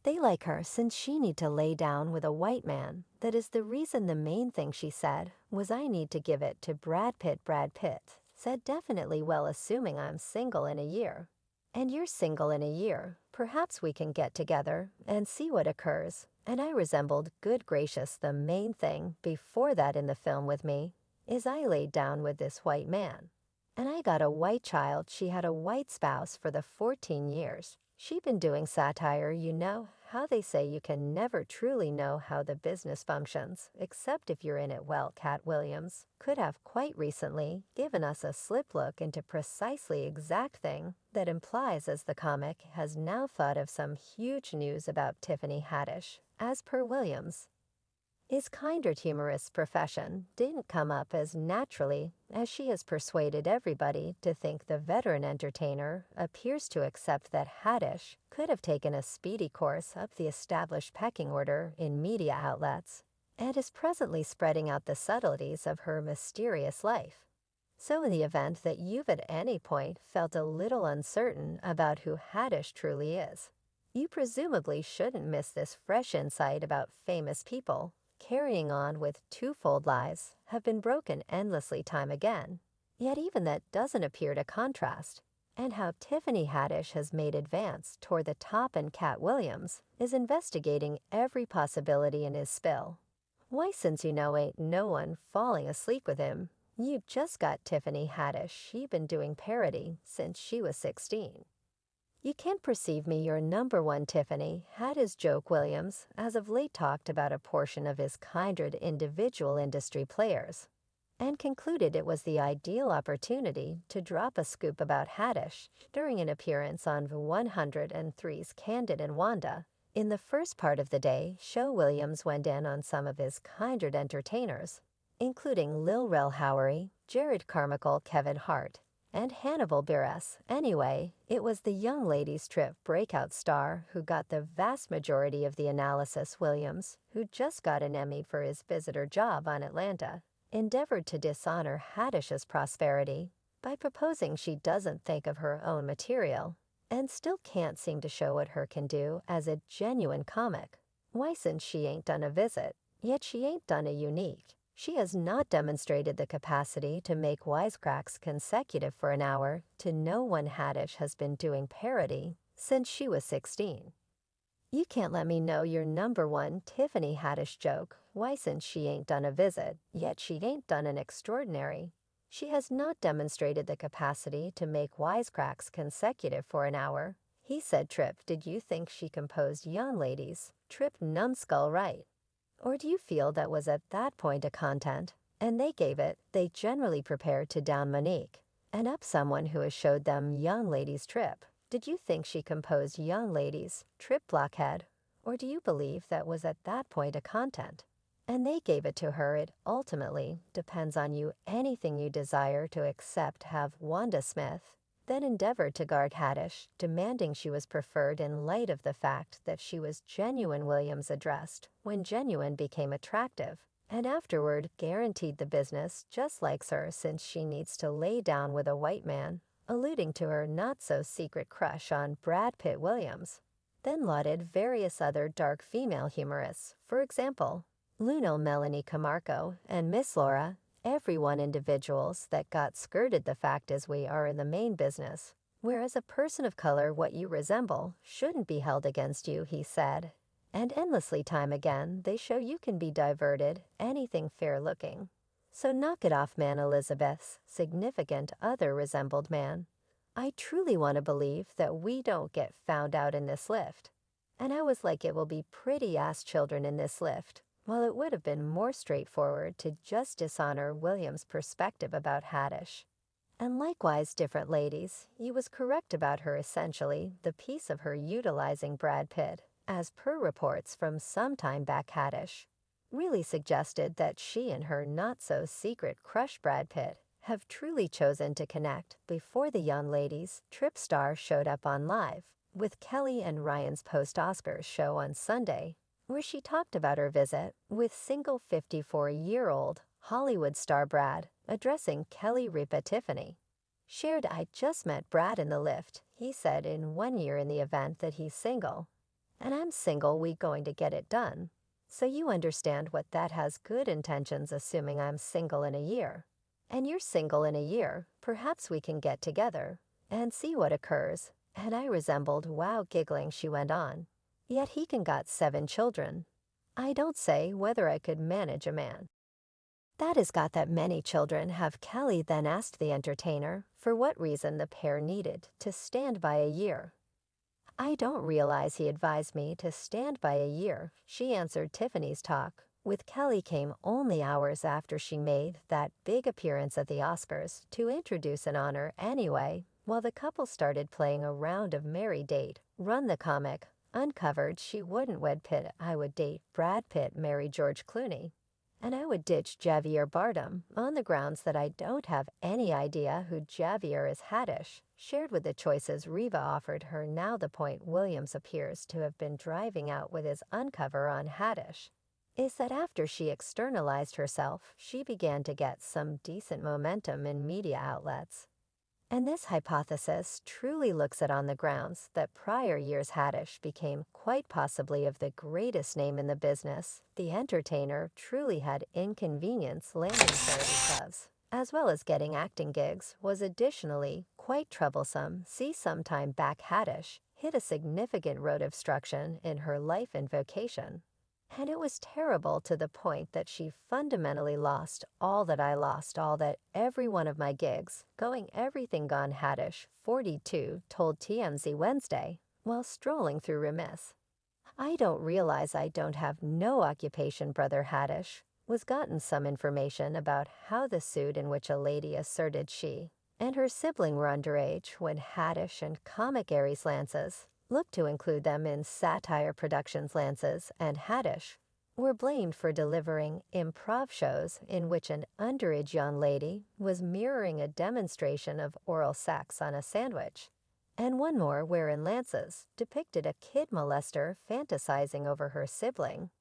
They like her since she need to lay down with a white man. That is the reason. The main thing she said was I need to give it to Brad Pitt. Brad Pitt said definitely, well, assuming I'm single in a year. And you're single in a year, perhaps we can get together and see what occurs. And I resembled, good gracious, the main thing before that in the film with me is I laid down with this white man. And I got a white child. She had a white spouse for the 14 years. She been doing satire, you know, how they say you can never truly know how the business functions, except if you're in it. Well, Katt Williams could have quite recently given us a slip look into precisely exact thing that implies, as the comic has now thought of some huge news about Tiffany Haddish, as per Williams. His kinder humorous profession didn't come up as naturally as she has persuaded everybody to think. The veteran entertainer appears to accept that Haddish could have taken a speedy course up the established pecking order in media outlets and is presently spreading out the subtleties of her mysterious life. So in the event that you've at any point felt a little uncertain about who Haddish truly is, you presumably shouldn't miss this fresh insight about famous people carrying on with twofold lies have been broken endlessly time again. Yet even that doesn't appear to contrast, and how Tiffany Haddish has made advance toward the top and Katt Williams is investigating every possibility in his spill. Why, since you know ain't no one falling asleep with him, you just got Tiffany Haddish. She been doing parody since she was 16. You can't perceive me your number one. Tiffany had his joke. Williams as of late talked about a portion of his kindred individual industry players and concluded it was the ideal opportunity to drop a scoop about Haddish during an appearance on the 103's Candid and Wanda. In the first part of the day show, Williams went in on some of his kindred entertainers, including Lil Rel Howery, Jared Carmichael, Kevin Hart, and Hannibal Buress. Anyway, it was the young ladies' trip breakout star who got the vast majority of the analysis. Williams, who just got an Emmy for his visitor job on Atlanta, endeavored to dishonor Haddish's prosperity by proposing she doesn't think of her own material and still can't seem to show what her can do as a genuine comic. Why, since she ain't done a visit, yet she ain't done a unique. She has not demonstrated the capacity to make wisecracks consecutive for an hour to no one. Haddish has been doing parody since she was 16. You can't let me know your number one Tiffany Haddish joke. Why, since she ain't done a visit, yet she ain't done an extraordinary. She has not demonstrated the capacity to make wisecracks consecutive for an hour. He said, Trip, did you think she composed young ladies? Trip, numbskull, right. Or do you feel that was at that point a content, and they gave it, they generally prepared to down Monique, and up someone who has showed them young ladies? Trip, did you think she composed young ladies? Trip, blockhead. Or do you believe that was at that point a content, and they gave it to her? It ultimately depends on you. Anything you desire to accept. Have Wanda Smith then endeavored to guard Haddish, demanding she was preferred in light of the fact that she was genuine. Williams addressed when genuine became attractive, and afterward guaranteed the business just likes her since she needs to lay down with a white man, alluding to her not-so-secret crush on Brad Pitt. Williams then lauded various other dark female humorists, for example, Luno, Melanie Camarco, and Miss Laura, everyone individuals that got skirted. The fact is we are in the main business, whereas a person of color what you resemble shouldn't be held against you, he said. And endlessly time again they show you can be diverted, anything fair looking. So knock it off, man. Elizabeth's significant other resembled man. I truly want to believe that we don't get found out in this lift. And I was like, it will be pretty ass children in this lift. Well, it would have been more straightforward to just dishonor Williams' perspective about Haddish. And likewise, different ladies, he was correct about her. Essentially, the piece of her utilizing Brad Pitt, as per reports from some time back. Haddish really suggested that she and her not-so-secret crush Brad Pitt have truly chosen to connect before the young ladies' trip star showed up on Live with Kelly and Ryan's post-Oscars show on Sunday, where she talked about her visit with single 54-year-old Hollywood star Brad, addressing Kelly. Ripa Tiffany shared, I just met Brad in the lift. He said in 1 year in the event that he's single. And I'm single, we going to get it done. So you understand what that has good intentions, assuming I'm single in a year. And you're single in a year, perhaps we can get together and see what occurs. And I resembled, wow, giggling, she went on. Yet he can got 7 children. I don't say whether I could manage a man that has got that many children. Have Kelly then asked the entertainer for what reason the pair needed to stand by a year. I don't realize he advised me to stand by a year, she answered Tiffany's talk. With Kelly came only hours after she made that big appearance at the Oscars to introduce an honor anyway, while the couple started playing a round of Marry Date, Run the comic, uncovered she wouldn't wed Pitt. I would date Brad Pitt, marry George Clooney. And I would ditch Javier Bardem on the grounds that I don't have any idea who Javier is. Haddish shared with the choices Reva offered her. Now the point Williams appears to have been driving out with his uncover on Haddish is that after she externalized herself, she began to get some decent momentum in media outlets. And this hypothesis truly looks at on the grounds that prior years Haddish became quite possibly of the greatest name in the business. The entertainer truly had inconvenience landing charity clubs, as well as getting acting gigs, was additionally quite troublesome. See, sometime back Haddish hit a significant road obstruction in her life and vocation. And it was terrible to the point that she fundamentally lost all that I lost, all that every one of my gigs, going everything gone. Haddish, 42, told TMZ Wednesday, while strolling through Remiss. I don't realize I don't have no occupation. Brother Haddish was gotten some information about how the suit in which a lady asserted she and her sibling were underage when Haddish and comic Aries Lances looked to include them in satire productions. Lances and Haddish were blamed for delivering improv shows in which an underage young lady was mirroring a demonstration of oral sex on a sandwich, and one more wherein Lances depicted a kid molester fantasizing over her sibling.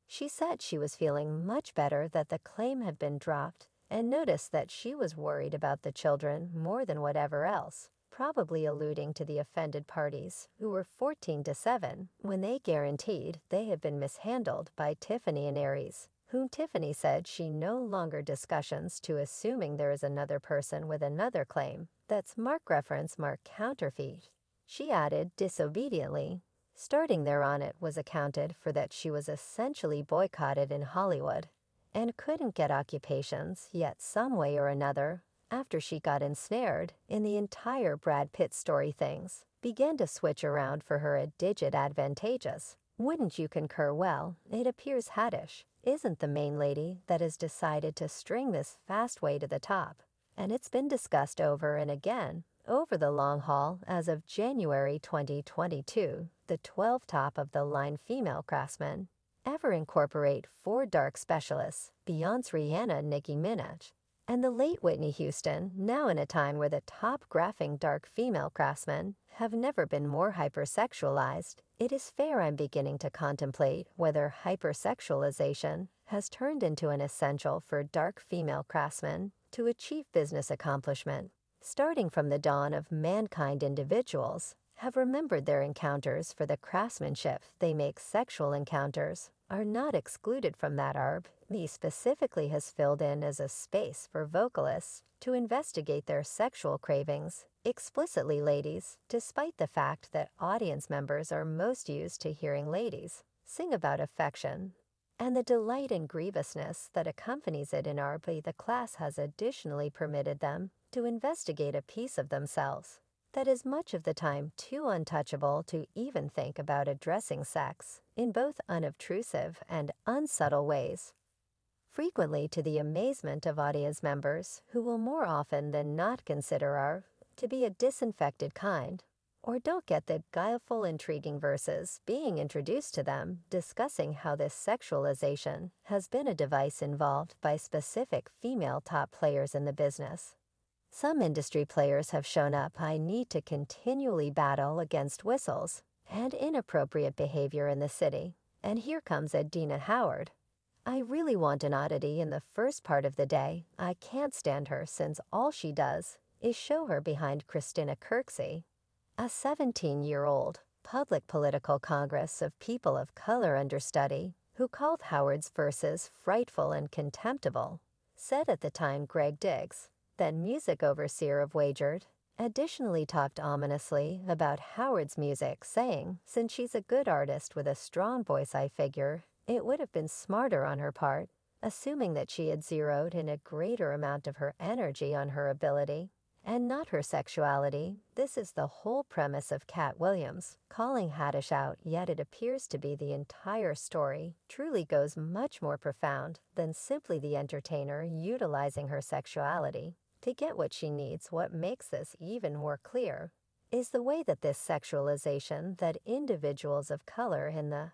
She said she was feeling much better, that the claim had been dropped, and noticed that she was worried about the children more than whatever else, probably alluding to the offended parties, who were 14 to 7, when they guaranteed they had been mishandled by Tiffany and Aries, whom Tiffany said she no longer discussions to assuming there is another person with another claim. That's Mark reference Mark counterfeit. She added disobediently. Starting thereon it was accounted for that she was essentially boycotted in Hollywood and couldn't get occupations, yet some way or another, after she got ensnared in the entire Brad Pitt story, things began to switch around for her a digit advantageous. Wouldn't you concur? Well, it appears Haddish isn't the main lady that has decided to string this fast way to the top, and it's been discussed over and again over the long haul. As of January 2022, the 12 top-of-the-line female craftsmen ever incorporate 4 dark specialists: Beyonce, Rihanna, Nicki Minaj, and the late Whitney Houston. Now in a time where the top graphing dark female craftsmen have never been more hypersexualized, it is fair I'm beginning to contemplate whether hypersexualization has turned into an essential for dark female craftsmen to achieve business accomplishment. Starting from the dawn of mankind, individuals have remembered their encounters for the craftsmanship they make. Sexual encounters are not excluded from that. Me specifically has filled in as a space for vocalists to investigate their sexual cravings explicitly. Ladies, despite the fact that audience members are most used to hearing ladies sing about affection and the delight and grievousness that accompanies it in the class has additionally permitted them to investigate a piece of themselves that is much of the time too untouchable to even think about addressing sex in both unobtrusive and unsubtle ways, frequently to the amazement of audience members who will more often than not consider to be a disinfected kind, or don't get the guileful, intriguing verses being introduced to them, discussing how this sexualization has been a device involved by specific female top players in the business. Some industry players have shown up. I need to continually battle against whistles and inappropriate behavior in the city. And here comes Adina Howard. I really want an oddity in the first part of the day. I can't stand her since all she does is show her behind Christina Kirksey, a 17-year-old public political congress of people of color understudy, who called Howard's verses frightful and contemptible, said at the time Greg Diggs, then music overseer of Wagered, additionally talked ominously about Howard's music, saying, since she's a good artist with a strong voice, I figure it would have been smarter on her part, assuming that she had zeroed in a greater amount of her energy on her ability and not her sexuality. This is the whole premise of Katt Williams calling Haddish out, yet it appears to be the entire story truly goes much more profound than simply the entertainer utilizing her sexuality to get what she needs. What makes this even more clear is the way that this sexualization that individuals of color in the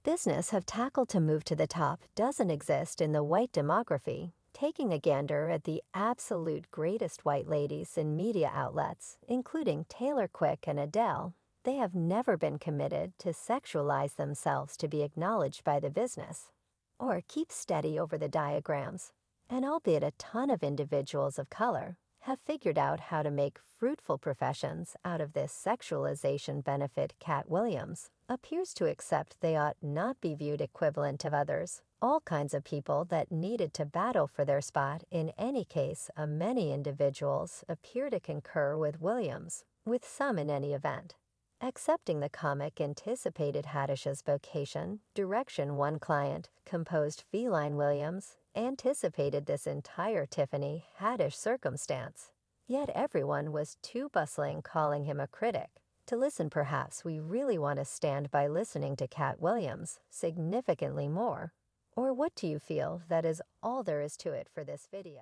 business have tackled to move to the top doesn't exist in the white demography. Taking a gander at the absolute greatest white ladies in media outlets, including Taylor Quick and Adele, they have never been committed to sexualize themselves to be acknowledged by the business, or keep steady over the diagrams. And albeit a ton of individuals of color have figured out how to make fruitful professions out of this sexualization benefit, Katt Williams appears to accept they ought not be viewed equivalent of others, all kinds of people that needed to battle for their spot. In any case, many individuals appear to concur with Williams, with some in any event accepting the comic anticipated Haddish's vocation direction. One client, composed Feline Williams, anticipated this entire Tiffany Haddish circumstance, yet everyone was too bustling calling him a critic to listen. Perhaps we really want to stand by listening to Katt Williams significantly more. Or what do you feel? That is all there is to it for this video.